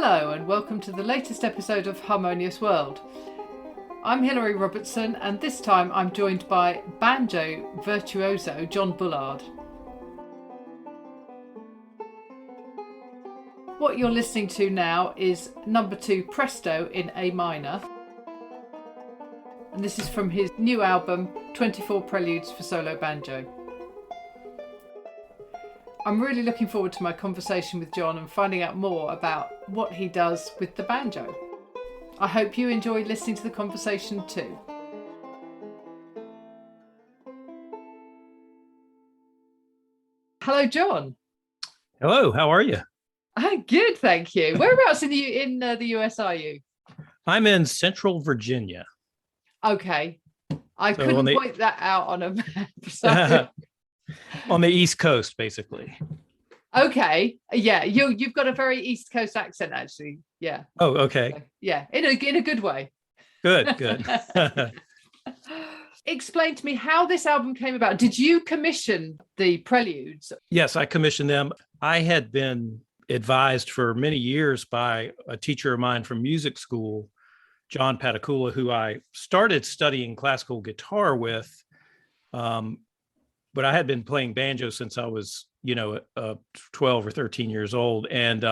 Hello and welcome to the latest episode of Harmonious World. I'm Hilary Robertson and this time I'm joined by banjo virtuoso John Bullard. What you're listening to now is number 2 Presto in A minor, and this is from his new album 24 Preludes for Solo Banjo. I'm really looking forward to my conversation with John and finding out more about what he does with the banjo. I hope you enjoy listening to the conversation too. Hello, John. Hello, how are you? Good, thank you. Whereabouts in the US are you? I'm in Central Virginia. Okay. I couldn't point that out on a map. So. On the East Coast, basically. Okay. Yeah, you've got a very East Coast accent, actually. Yeah. Oh, okay. Yeah, in a good way. Good. Explain to me how this album came about. Did you commission the Preludes? Yes, I commissioned them. I had been advised for many years by a teacher of mine from music school, John Patakula, who I started studying classical guitar with. But I had been playing banjo since I was, 12 or 13 years old. And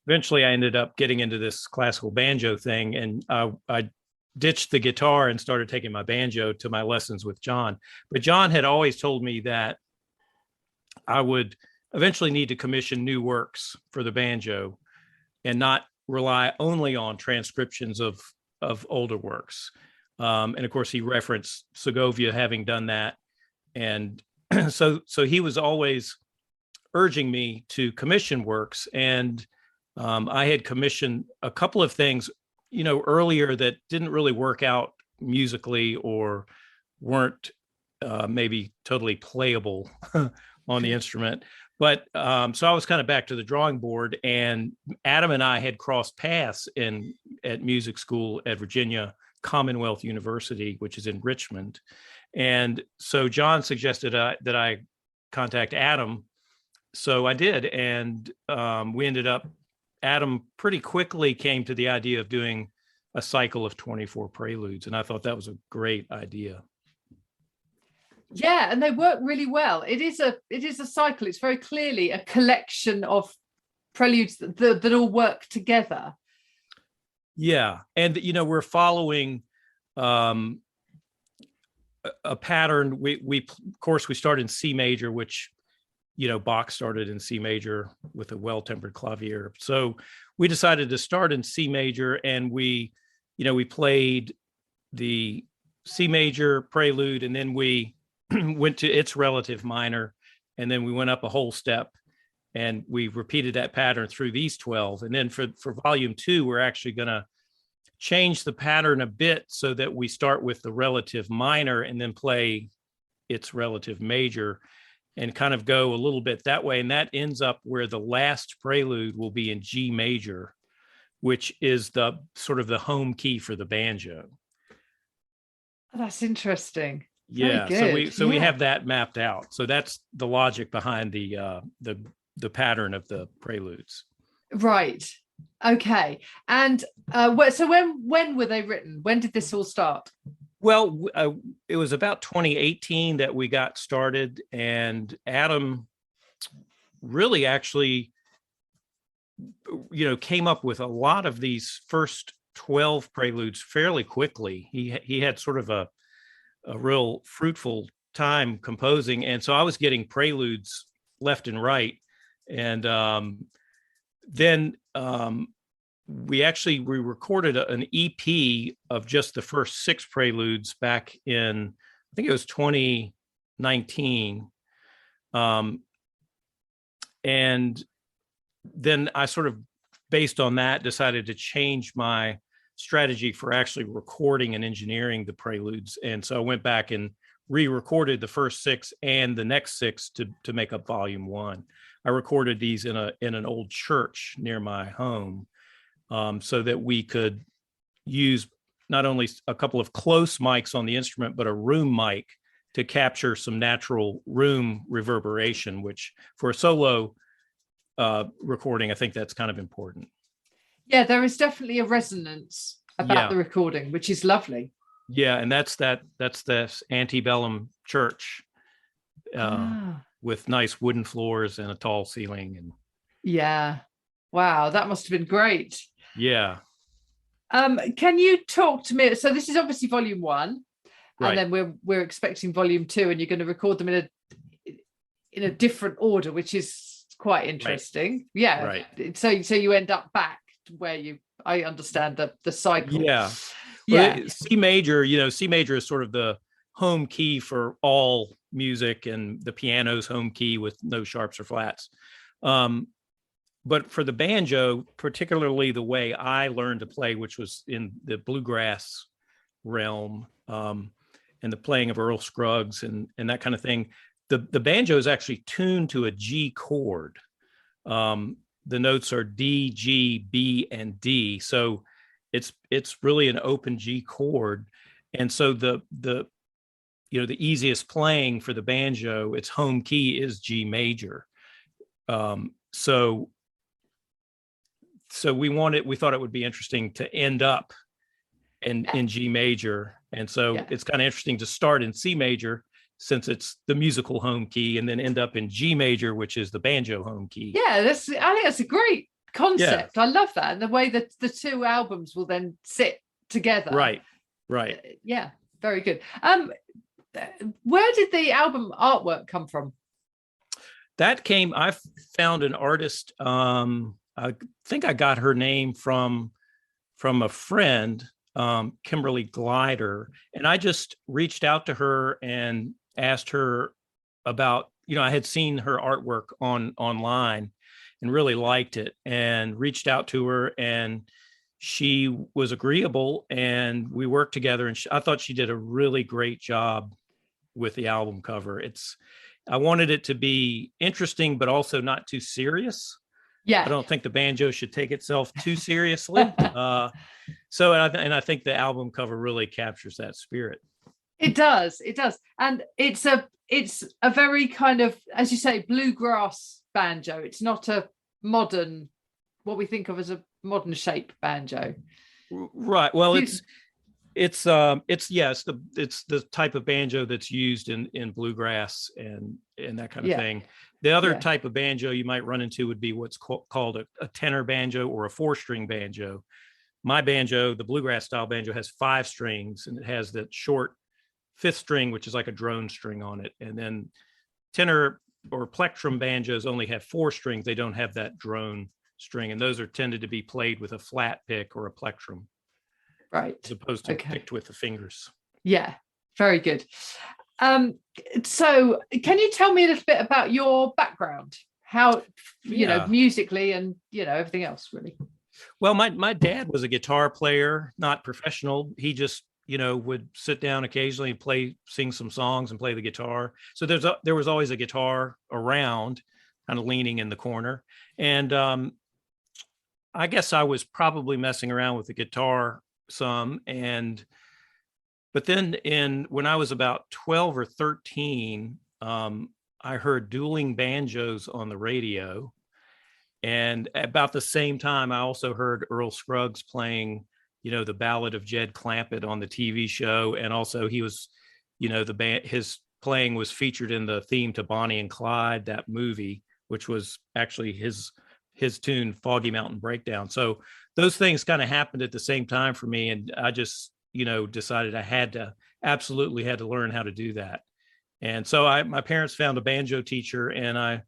eventually I ended up getting into this classical banjo thing. And I ditched the guitar and started taking my banjo to my lessons with John. But John had always told me that I would eventually need to commission new works for the banjo and not rely only on transcriptions of older works. And of course, he referenced Segovia having done that. And so he was always urging me to commission works. And I had commissioned a couple of things, earlier that didn't really work out musically or weren't maybe totally playable on the instrument. But so I was kind of back to the drawing board, and Adam and I had crossed paths at music school at Virginia Commonwealth University, which is in Richmond. And so John suggested that I contact Adam. So I did. And we ended up, Adam pretty quickly came to the idea of doing a cycle of 24 preludes. And I thought that was a great idea. Yeah, and they work really well. It is a cycle. It's very clearly a collection of preludes that all work together. Yeah. And, we're following a pattern. We of course we start in C major, which Bach started in C major with a well-tempered clavier. So we decided to start in C major, and we played the C major prelude, and then we went to its relative minor, and then we went up a whole step, and we repeated that pattern through these 12. And then for volume 2, we're actually going to change the pattern a bit so that we start with the relative minor and then play its relative major and kind of go a little bit that way. And that ends up where the last prelude will be in G major, which is the sort of the home key for the banjo. That's interesting. Yeah. So we have that mapped out. So that's the logic behind the pattern of the preludes. Right. Okay. And so when were they written? When did this all start? Well, it was about 2018 that we got started, and Adam really actually, came up with a lot of these first 12 preludes fairly quickly. He had sort of a real fruitful time composing, and so I was getting preludes left and right, and then we recorded an EP of just the first 6 preludes back in, I think it was 2019. And then I sort of, based on that, decided to change my strategy for actually recording and engineering the preludes. And so I went back and re-recorded the first 6 and the next 6 to make up volume 1. I recorded these in an old church near my home, so that we could use not only a couple of close mics on the instrument, but a room mic to capture some natural room reverberation, which for a solo recording, I think that's kind of important. Yeah, there is definitely a resonance about the recording, which is lovely. Yeah, and that's this antebellum church with nice wooden floors and a tall ceiling. And yeah, wow, that must have been great. Yeah. Can you talk to me? So this is obviously volume 1, Right. and then we're expecting volume 2, and you're going to record them in a different order, which is quite interesting. Right. Yeah. Right. So you end up back where I understand the cycle. Yeah. Yeah. Well, C major, C major is sort of the home key for all music, and the piano's home key with no sharps or flats. But for the banjo, particularly the way I learned to play, which was in the bluegrass realm, and the playing of Earl Scruggs and that kind of thing, the banjo is actually tuned to a G chord. The notes are D, G, B, and D. So it's really an open G chord. And so the easiest playing for the banjo, its home key is G major. So we thought it would be interesting to end up in G major. And so it's kind of interesting to start in C major, since it's the musical home key, and then end up in G major, which is the banjo home key. Yeah, I think that's a great concept. Yeah. I love that. And the way that the two albums will then sit together. Right. Yeah, very good. Where did the album artwork come from? I found an artist, I think I got her name from a friend, Kimberly Glider, and I just reached out to her and asked her about, I had seen her artwork online and really liked it, and reached out to her, and she was agreeable, and we worked together, and I thought she did a really great job with the album cover. I wanted it to be interesting, but also not too serious. Yeah, I don't think the banjo should take itself too seriously. And I think the album cover really captures that spirit. It does, and it's a very kind of, as you say, bluegrass banjo. It's not a modern, what we think of as a modern shape banjo. Right. Well, it's the type of banjo that's used in bluegrass and that kind of thing. The other type of banjo you might run into would be what's called a tenor banjo or a 4-string banjo. My banjo, the bluegrass style banjo, has 5 strings, and it has that short 5th string, which is like a drone string on it. And then tenor or plectrum banjos only have 4 strings. They don't have that drone string, and those are tended to be played with a flat pick or a plectrum. Right. As opposed to picked with the fingers. Yeah, very good. So can you tell me a little bit about your background? How, musically and, everything else, really? Well, my dad was a guitar player, not professional. He just, would sit down occasionally and sing some songs and play the guitar. So there was always a guitar around, kind of leaning in the corner. And I guess I was probably messing around with the guitar some, but then when I was about 12 or 13, I heard dueling banjos on the radio, and about the same time I also heard Earl Scruggs playing the Ballad of Jed Clampett on the TV show, and also he was his playing was featured in the theme to Bonnie and Clyde, that movie, which was actually his tune, Foggy Mountain Breakdown. So those things kind of happened at the same time for me. And I just, decided I absolutely had to learn how to do that. And so my parents found a banjo teacher, and I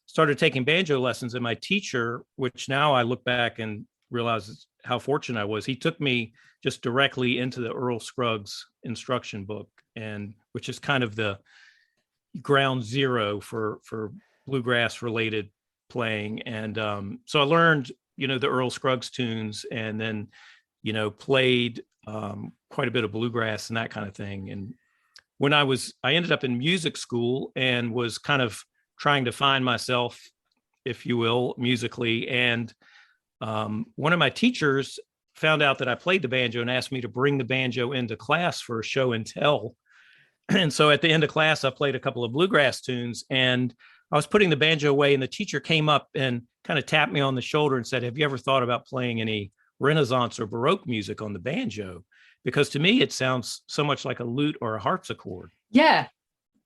started taking banjo lessons. And my teacher, which now I look back and realize how fortunate I was, he took me just directly into the Earl Scruggs instruction book, and which is kind of the ground zero for bluegrass related playing. And so I learned the Earl Scruggs tunes, and then played quite a bit of bluegrass and that kind of thing. And when I ended up in music school and was kind of trying to find myself, if you will, musically, and one of my teachers found out that I played the banjo and asked me to bring the banjo into class for a show and tell. And so at the end of class, I played a couple of bluegrass tunes, and I was putting the banjo away, and the teacher came up and kind of tapped me on the shoulder and said, "Have you ever thought about playing any Renaissance or Baroque music on the banjo? Because to me, it sounds so much like a lute or a harpsichord." Yeah.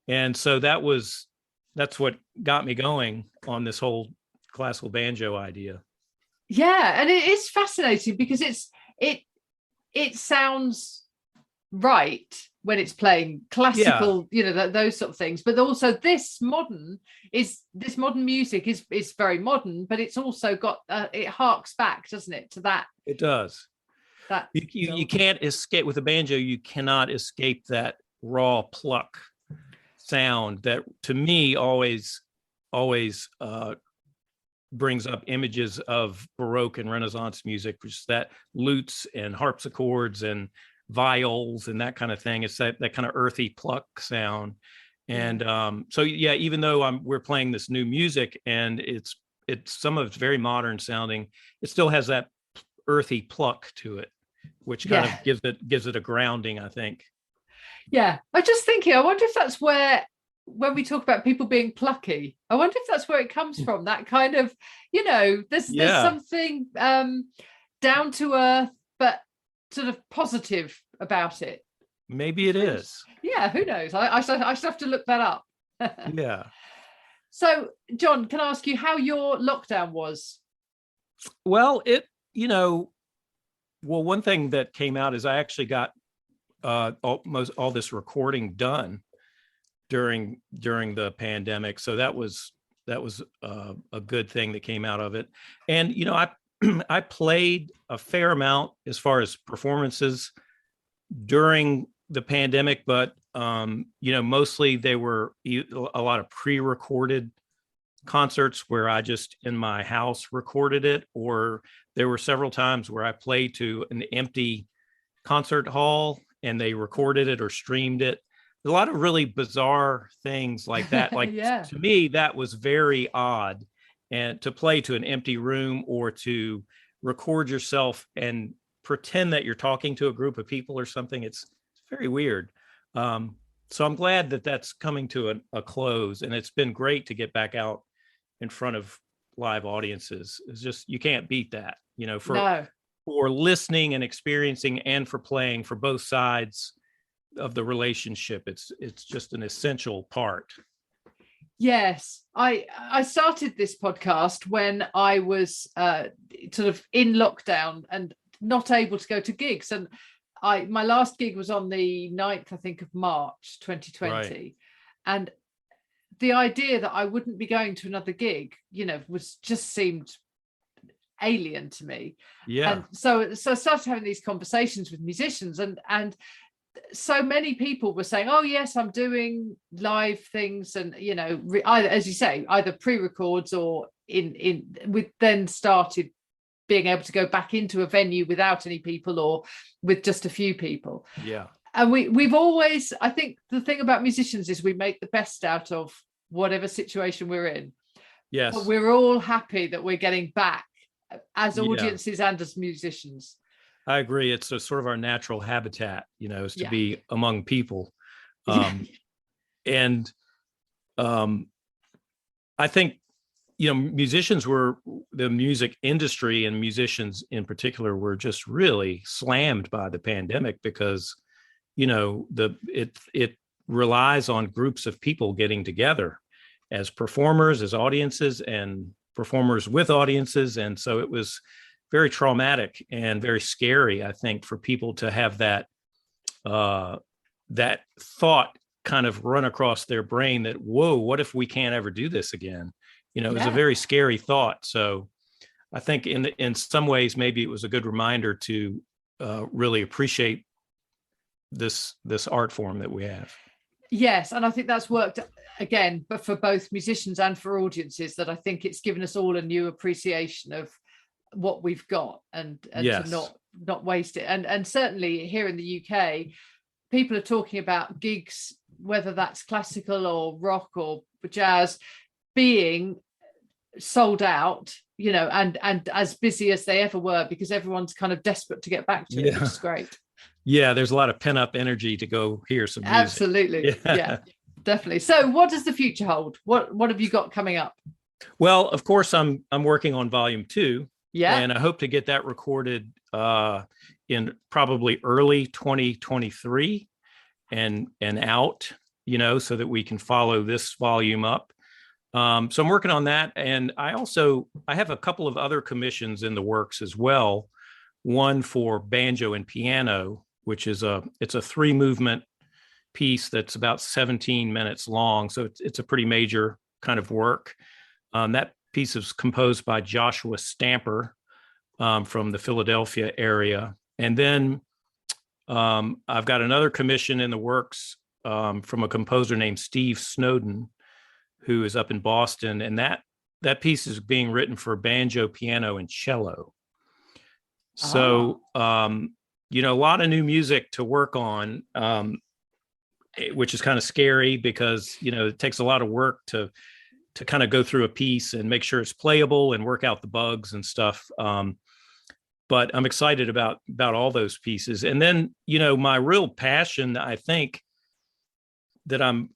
And so that's what got me going on this whole classical banjo idea. Yeah, and it is fascinating because it sounds right when it's playing classical, those sort of things. But also this modern music is very modern, but it's also got it harks back, doesn't it, to that? It does. That you can't escape with a banjo. You cannot escape that raw pluck sound that, to me, always brings up images of Baroque and Renaissance music, which is that lutes and harpsichords and viols and that kind of thing. It's that kind of earthy pluck sound. And so, yeah, even though we're playing this new music and it's some of it's very modern sounding, it still has that earthy pluck to it, which kind of gives it a grounding, I think. Yeah, I'm just thinking, I wonder if that's where, when we talk about people being plucky, I wonder if that's where it comes from, that kind of, there's something down to earth, but sort of positive about it. Maybe it is. Yeah, who knows? I should have to look that up. Yeah. So, John, can I ask you how your lockdown was? Well, one thing that came out is I actually got almost all this recording done during the pandemic. So that was a good thing that came out of it. And, I played a fair amount as far as performances during the pandemic, but, mostly they were a lot of pre-recorded concerts where I just in my house recorded it, or there were several times where I played to an empty concert hall and they recorded it or streamed it. A lot of really bizarre things like that. Like to me, that was very odd. And to play to an empty room or to record yourself and pretend that you're talking to a group of people or something, it's very weird. So I'm glad that that's coming to a close, and it's been great to get back out in front of live audiences. It's just, you can't beat that, for listening and experiencing and for playing for both sides of the relationship. It's just an essential part. Yes, I started this podcast when I was sort of in lockdown and not able to go to gigs, and my last gig was on the 9th, I think, of March 2020. Right. And the idea that I wouldn't be going to another gig, was just seemed alien to me. Yeah. And so I started having these conversations with musicians, and so many people were saying, "Oh yes, I'm doing live things," and either, as you say, either pre-records or we then started being able to go back into a venue without any people or with just a few people. Yeah. And we've always, I think the thing about musicians is we make the best out of whatever situation we're in. Yes. But we're all happy that we're getting back as audiences and as musicians. I agree. It's a sort of our natural habitat, is to be among people. And I think, musicians the music industry and musicians in particular were just really slammed by the pandemic because, it relies on groups of people getting together as performers, as audiences, and performers with audiences. And so it was very traumatic and very scary, I think, for people to have that thought kind of run across their brain that, whoa, what if we can't ever do this again? It was a very scary thought. So I think in some ways, maybe it was a good reminder to really appreciate this art form that we have. Yes, and I think that's worked again, but for both musicians and for audiences, that I think it's given us all a new appreciation of what we've got and to not waste it. And certainly here in the UK, people are talking about gigs, whether that's classical or rock or jazz, being sold out, and as busy as they ever were, because everyone's kind of desperate to get back to it, which is great. Yeah, there's a lot of pent up energy to go hear some music. Absolutely. Yeah. definitely. So what does the future hold? What have you got coming up? Well, of course, I'm working on volume 2, Yeah. and I hope to get that recorded in probably early 2023 and out, so that we can follow this volume up. So I'm working on that, and I have a couple of other commissions in the works as well. One for banjo and piano, which is it's a 3-movement piece that's about 17 minutes long. So it's a pretty major kind of work. That piece is composed by Joshua Stamper from the Philadelphia area. And then I've got another commission in the works from a composer named Steve Snowden, who is up in Boston. And that piece is being written for banjo, piano, and cello. So, a lot of new music to work on, which is kind of scary because, it takes a lot of work to kind of go through a piece and make sure it's playable and work out the bugs and stuff. But I'm excited about all those pieces. And then, my real passion, I think, that I'm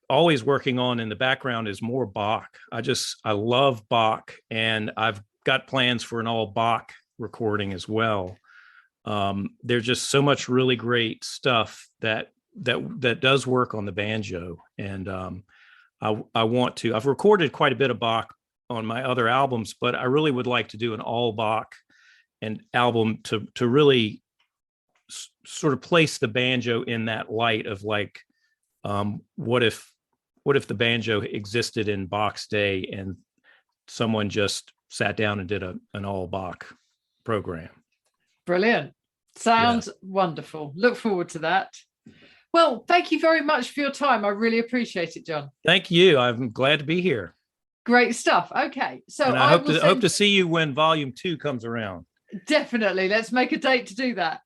always working on in the background is more Bach. I love Bach, and I've got plans for an all Bach recording as well. There's just so much really great stuff that does work on the banjo, and I want to. I've recorded quite a bit of Bach on my other albums, but I really would like to do an all Bach and album to really sort of place the banjo in that light of like, what if the banjo existed in Bach's day and someone just sat down and did an all Bach program. Brilliant. Sounds wonderful. Look forward to that. Well, thank you very much for your time. I really appreciate it, John. Thank you. I'm glad to be here. Great stuff. Okay. So and I hope to see you when volume 2 comes around. Definitely. Let's make a date to do that.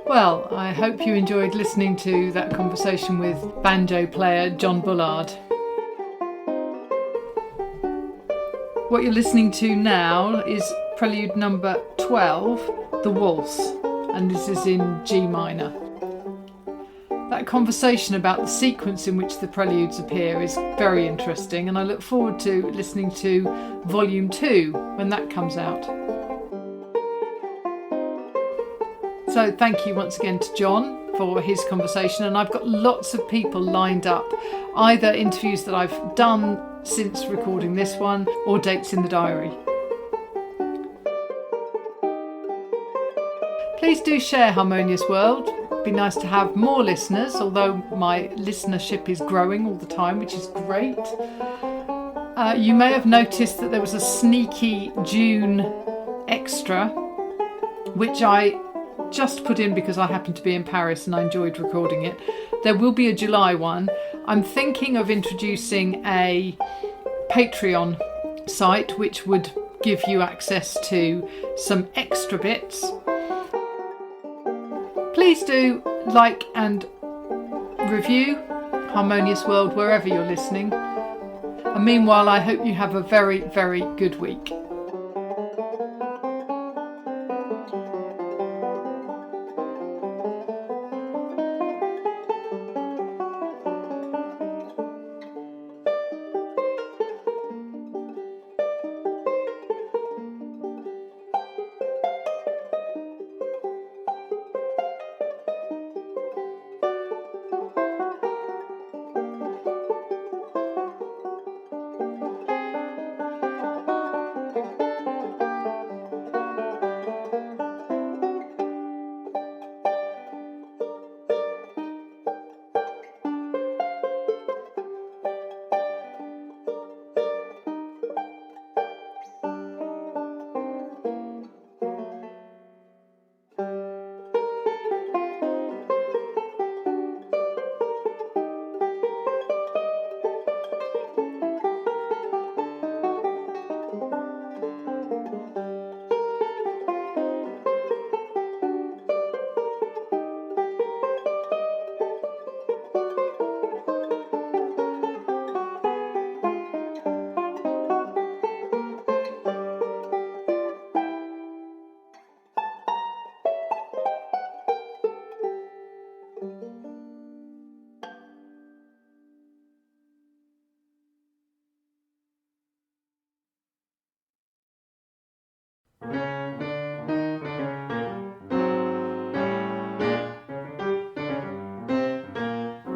Well, I hope you enjoyed listening to that conversation with banjo player John Bullard. What you're listening to now is Prelude number 12, The Waltz, and this is in G minor. That conversation about the sequence in which the preludes appear is very interesting, and I look forward to listening to Volume 2 when that comes out. So thank you once again to John for his conversation, and I've got lots of people lined up, either interviews that I've done since recording this one or dates in the diary. Please do share Harmonious World. It'd be nice to have more listeners, although my listenership is growing all the time, which is great. You may have noticed that there was a sneaky June extra, which I just put in because I happened to be in Paris and I enjoyed recording it. There will be a July one. I'm thinking of introducing a Patreon site which would give you access to some extra bits. Please do like and review Harmonious World wherever you're listening. And meanwhile, I hope you have a very, very good week.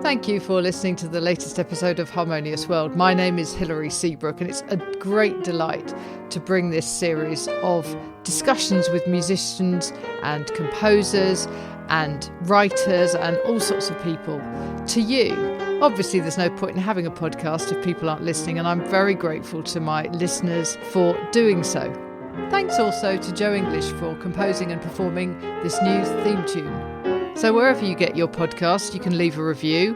Thank you for listening to the latest episode of Harmonious World. My name is Hilary Seabrook, and it's a great delight to bring this series of discussions with musicians and composers and writers and all sorts of people to you. Obviously, there's no point in having a podcast if people aren't listening, and I'm very grateful to my listeners for doing so. Thanks also to Joe English for composing and performing this new theme tune. So wherever you get your podcast, you can leave a review.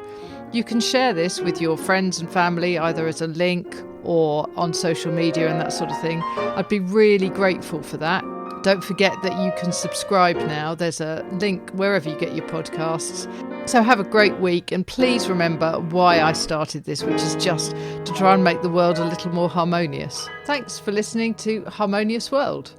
You can share this with your friends and family, either as a link or on social media and that sort of thing. I'd be really grateful for that. Don't forget that you can subscribe now. There's a link wherever you get your podcasts. So have a great week, and please remember why I started this, which is just to try and make the world a little more harmonious. Thanks for listening to Harmonious World.